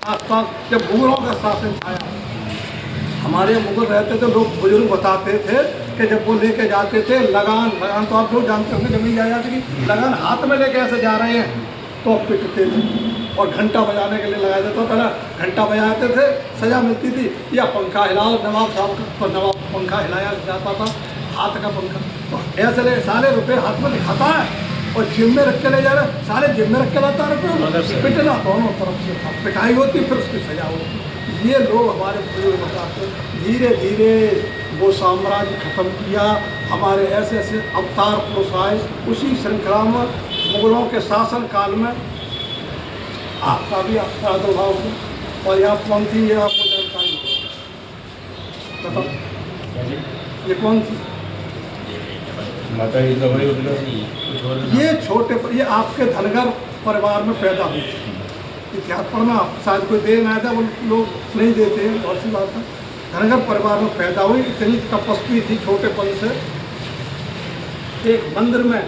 आसपास जब मुगलों का शासन आया, हमारे मुगल रहते थे, लोग बुजुर्ग बताते थे कि जब वो लेके जाते थे लगान तो आप लोग जानते होंगे जमीन जायदाद की, लगान हाथ में लेके ऐसे जा रहे हैं तो पिटते थे और घंटा बजाने के लिए लगा देते, पहले घंटा बजाते थे, सज़ा मिलती थी, या पंखा हिलाओ, नवाब साहब का नवाब पंखा हिलाया जाता था, हाथ का पंखा, तो ऐसे सारे रुपये हाथ में दिखाता है और जिम में रख के ले जा रहे, सारे जिम में रख के लाता रुपये, पिटना दोनों तरफ से था, पिटाई होती फिर उसकी सजा होती। ये लोग हमारे बुजुर्ग बताते, धीरे धीरे वो साम्राज्य खत्म किया, हमारे ऐसे ऐसे अवतार पुरुष आए, उसी श्रृंखला में मुगलों के शासन काल में आपका भी प्रादुर्भाव हुआ। और यहाँ कौन थी ये आपको जानकारी बताओ, ये कौन थी? ये छोटे ये आपके धनगर परिवार में पैदा हुई थी। इतिहास पढ़ना शायद कोई दे ना था, वो लोग नहीं देते हैं, बहुत सी बात है। धनगर परिवार में पैदा हुई, इतनी तपस्वी थी, छोटेपन से एक मंदिर में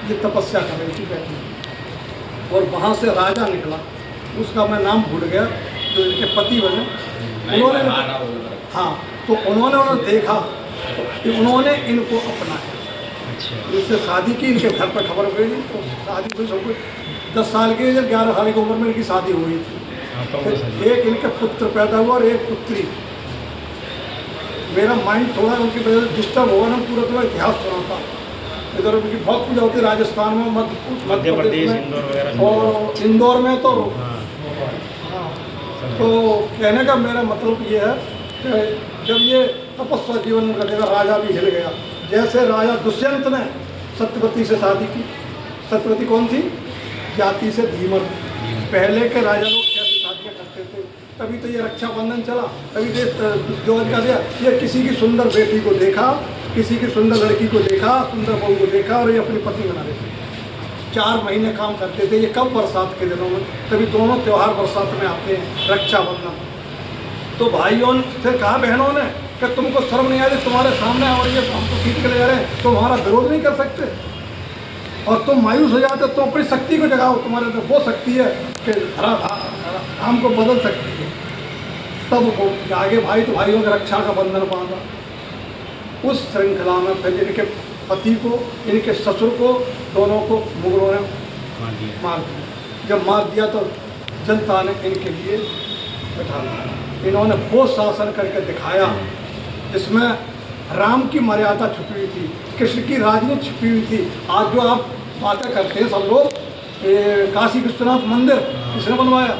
ये तपस्या कर रही थी बैठी, और वहाँ से राजा निकला, उसका मैं नाम भूल गया, जो इनके पति बने, उन्होंने हाँ, तो उन्होंने देखा कि उन्होंने इनको अपनाया, जिससे शादी की, इनके घर पर खबर गई, तो शादी हुई, सब कुछ 10 साल के, जब 11 साल की उम्र में इनकी शादी हुई थी, तो एक इनके पुत्र पैदा हुआ और एक पुत्री। मेरा माइंड थोड़ा उनकी वजह से डिस्टर्ब होगा ना, पूरा इतिहास सुनाता, इधर उनकी बहुत पूजा होती है राजस्थान में, मध्य प्रदेश में और इंदौर में, तो हाँ, तो कहने का मेरा मतलब ये है कि जब ये तपस्या जीवन का देखा, राजा भी हिल गया। जैसे राजा दुष्यंत ने सत्यवती से शादी की, सत्यवती कौन थी? जाति से धीमर। पहले के राजा लोग कैसे शादियाँ करते थे, तभी तो ये रक्षाबंधन चला, तभी तो जो का दिया, ये किसी की सुंदर बेटी को देखा, किसी की सुंदर लड़की को देखा, सुंदर बहू को देखा, और ये अपनी पत्नी बना लेते। 4 महीने काम करते थे ये, कब? बरसात के दिनों में, तभी दोनों त्यौहार बरसात में आते हैं, रक्षाबंधन। तो भाइयों से कहा बहनों ने कि तुमको शर्म नहीं आती, तुम्हारे सामने और ये हमको खींच के ले जा रहे हैं, तो हमारा विरोध नहीं कर सकते, और तुम मायूस हो जाते, तो अपनी शक्ति को जगाओ, तुम्हारे अंदर वो शक्ति है कि धाम को बदल सकती है। तब वो जागे भाई, तो भाइयों के रक्षा का बंधन बांधा। उस श्रृंखला में फिर इनके पति को, इनके ससुर को, दोनों को मुगलों ने मार दिया। जब मार दिया तो जनता ने इनके लिए बैठा दिया। इन्होंने वो शासन करके दिखाया जिसमें राम की मर्यादा छुपी हुई थी, कृष्ण की राजनीति छुपी हुई थी। आज जो आप बातें करते हैं सब लोग, काशी विश्वनाथ मंदिर किसने बनवाया?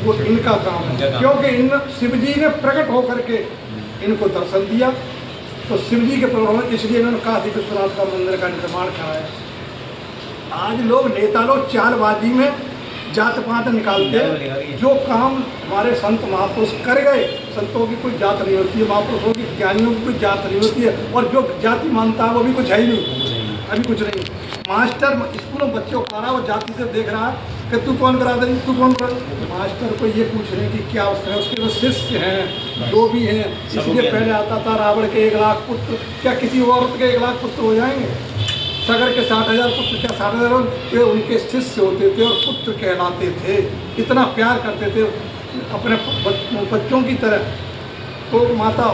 वो इनका काम है, क्योंकि इन शिव जी ने प्रकट होकर के इनको दर्शन दिया, तो शिव जी के प्रभाव, इसलिए इन्होंने काशी विश्वनाथ का मंदिर का निर्माण कराया। आज लोग नेता लोग चालबाजी में जात पात निकालते हैं, जो काम हमारे संत महापुरुष कर गए, संतों की कोई जात नहीं होती है, महापुरुषों की, ज्ञानियों की कोई जात नहीं होती है, और जो जाति मानता है वो भी कुछ है ही नहीं, अभी कुछ नहीं। मास्टर स्कूलों बच्चों को आ रहा है, वो जाति से देख रहा है कि तू कौन करा दे, तू कौन करा। मास्टर को ये पूछ रहे हैं कि क्या उसके जो शिष्य हैं, जो भी हैं, इसलिए पहले आता था रावण के 1 लाख पुत्र, क्या किसी औरत के 1 लाख पुत्र हो जाएंगे? सगर के 60,000 पुत्र, क्या 60,000? वे उनके शिष्य होते थे और पुत्र कहलाते थे, इतना प्यार करते थे अपने बच्चों की तरह। तो माता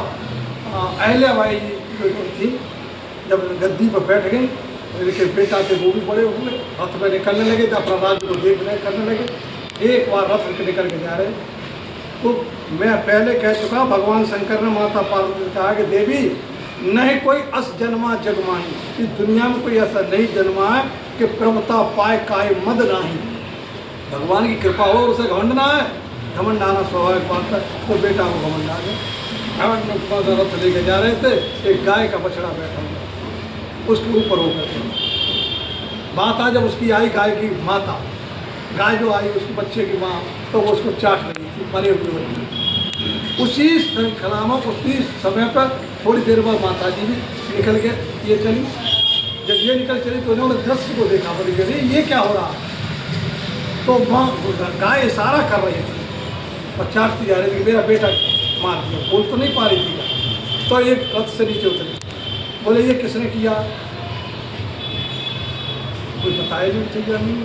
अहिल्याबाई जो थी, जब गद्दी पर बैठ गई, इनके बेटा थे वो भी बड़े हुए, रथ में निकलने लगे, तो अपना राज्य को देखने करने लगे। एक बार रथ के निकल के जा रहे, तो मैं पहले कह चुका, भगवान शंकर ने माता पार्वती से कहा कि देवी, नहीं कोई अस जन्मा जगमाही, इस दुनिया में कोई ऐसा नहीं जन्मा है कि प्रभुता पाए काय मद नाही। भगवान की कृपा हो, उसे घमंड ना है, घमंड आना स्वाभाविक बात है। तो बेटा को घमंड आ गया। घमंड में रथ लेके जा रहे थे, एक गाय का बछड़ा बैठा हुआ, उसके ऊपर होकर बात आ, जब उसकी आई गाय की माता, गाय जो आई उसके बच्चे की माँ, तो वो उसको चाट रही थी, मरे हुए बच्चे। उसी श्रृंखला में उसी समय पर थोड़ी देर बाद माता जी भी निकल के ये चली। जब ये निकल चली तो उन्होंने दृश्य को देखा, बोली अरे ये क्या हो रहा। तो माँ गाय इशारा कर रही थी और चाटती जा रही थी, मेरा बेटा मार दिया, बोल तो नहीं पा रही थी। तो एक रथ से नीचे उतरी, बोले ये किसने किया? कोई बताया नहीं चाहिए नहीं।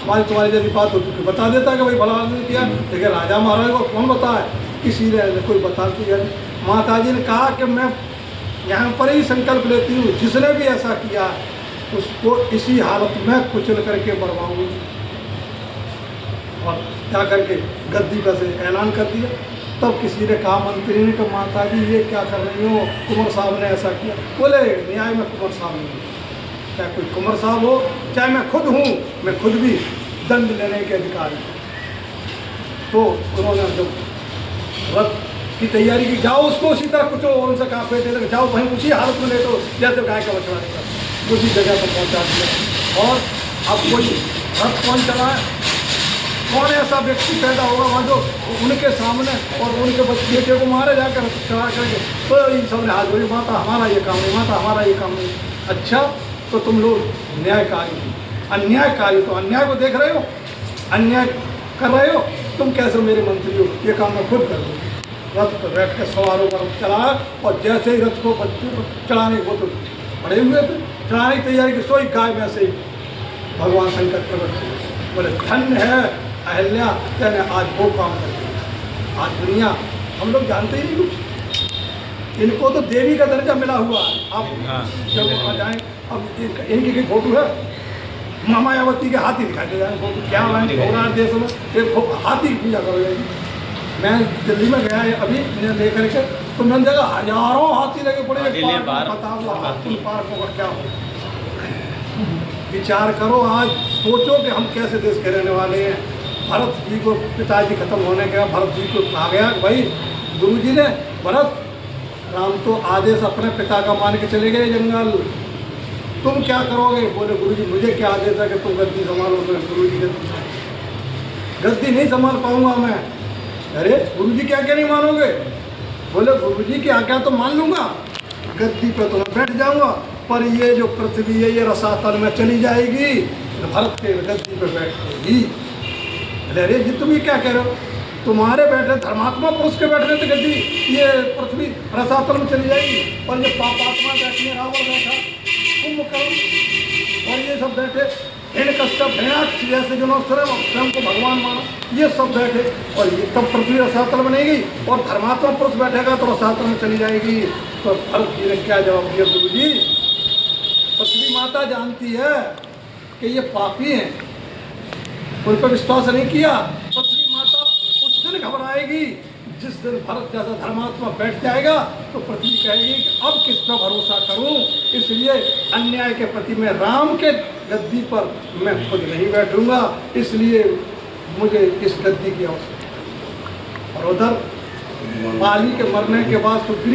हमारी तुम्हारी यदि बात होती तो बता देता कि भाई भला आदमी किया, लेकिन राजा महाराज को कौन बताए, किसी ने कोई बता दिया नहीं। माता जी ने कहा कि मैं यहाँ पर ही संकल्प लेती हूँ, जिसने भी ऐसा किया उसको इसी हालत में कुचल करके मरवाऊंगी। और क्या करके गद्दी पर से ऐलान कर दिया। तब किसी ने कहा, मंत्री ने कहा, माता जी ये क्या कर रही हो, कुंवर साहब ने ऐसा किया। बोले न्याय में कुंवर साहब नहीं, चाहे कोई कुंवर साहब हो चाहे मैं खुद हूँ, मैं खुद भी दंड लेने के अधिकारी हूँ। तो उन्होंने जब रथ की तैयारी की, जाओ उसको उसी तरह कुछ उनसे कहा, बेटे जाओ वहीं उसी हालत में ले दो जैसे गाय का बछड़ा लेकर, उसी जगह पर पहुँचा दिया। और अब कोई रथ कौन चलाए, कौन ऐसा व्यक्ति पैदा होगा वहाँ जो उनके सामने और उनके बेटे को मारे जाकर चढ़ा करके, तो इन सब ने हाथ जोड़ी, माता हमारा ये काम नहीं, माता हमारा ये काम नहीं। अच्छा तो तुम लोग न्यायकारी हो, अन्यायकारी, तो अन्याय को देख रहे हो, अन्याय कर रहे हो, तुम कैसे मेरे मंत्री हो, ये काम मैं खुद कर दूँ। रथ पर बैठ कर सवारों पर चलाया, और जैसे ही रथ को बच्चों को चढ़ाने वो तो पड़े हुए थे, चढ़ाने की तैयारी की, सोई गाय में से भगवान शंकर प्रकट हुए। बोले धन्य है अहल्या, कहने आज वो काम करते। आज दुनिया हम लोग जानते ही नहीं कुछ, इनको तो देवी का दर्जा मिला हुआ है। आप जब आ जाएँ, अब इनकी की फोटो है, मायावती के हाथी दिखाई दे जाए फोटो, क्या है देश में एक हाथी की पूजा करो जाएगी। मैं दिल्ली में गया है अभी, मैंने देख करके, तो मैंने देखा हजारों हाथी लगे पड़े, बताओ हाथी पार्क होगा क्या हो। विचार करो, आज सोचो कि हम कैसे देश के रहने वाले हैं। भरत जी को पिताजी खत्म होने के बाद भरत जी को कहा गया, भाई गुरु जी ने, भरत राम तो आदेश अपने पिता का मान के चले गए जंगल, तुम क्या करोगे। बोले गुरु जी मुझे क्या आदेश है कि तुम गद्दी संभालो। तो गुरु जी गद्दी नहीं संभाल पाऊंगा मैं। अरे गुरु जी क्या क्या नहीं मानोगे। बोले गुरु जी की आज्ञा तो मान लूंगा, गद्दी पर तो मैं बैठ जाऊंगा, पर ये जो पृथ्वी है ये रसातल में चली जाएगी, भरत के गद्दी पर बैठेगी। अरे ये तुम ये क्या कह रहे हो, तुम्हारे बैठे धर्मात्मा पुरुष के बैठने से गद्दी ये पृथ्वी रसातल में चली जाएगी, और ये पापात्मा बैठी है, रावण बैठा, कुंभकर्ण और ये सब बैठे, हिरण्यकश्यप हिरण्याक्ष जैसे जिन्होंने स्वयं को भगवान माना, ये सब बैठे, और ये तब पृथ्वी रसातल बनेगी, और धर्मात्मा पुरुष बैठेगा तो रसातल में चली जाएगी। तो भरत जी ने क्या जवाब दिया, गुरु जी पृथ्वी माता जानती है कि ये पापी हैं, उन पर विश्वास नहीं किया। पृथ्वी माता उस दिन घबराएगी जिस दिन भरत जैसा धर्मात्मा बैठ जाएगा, तो पृथ्वी कहेगी कि अब किस पर भरोसा करूं। इसलिए अन्याय के प्रति मैं राम के गद्दी पर मैं खुद नहीं बैठूंगा, इसलिए मुझे इस गद्दी की आवश्यकता। और उधर बाली के मरने के बाद सुग्रीव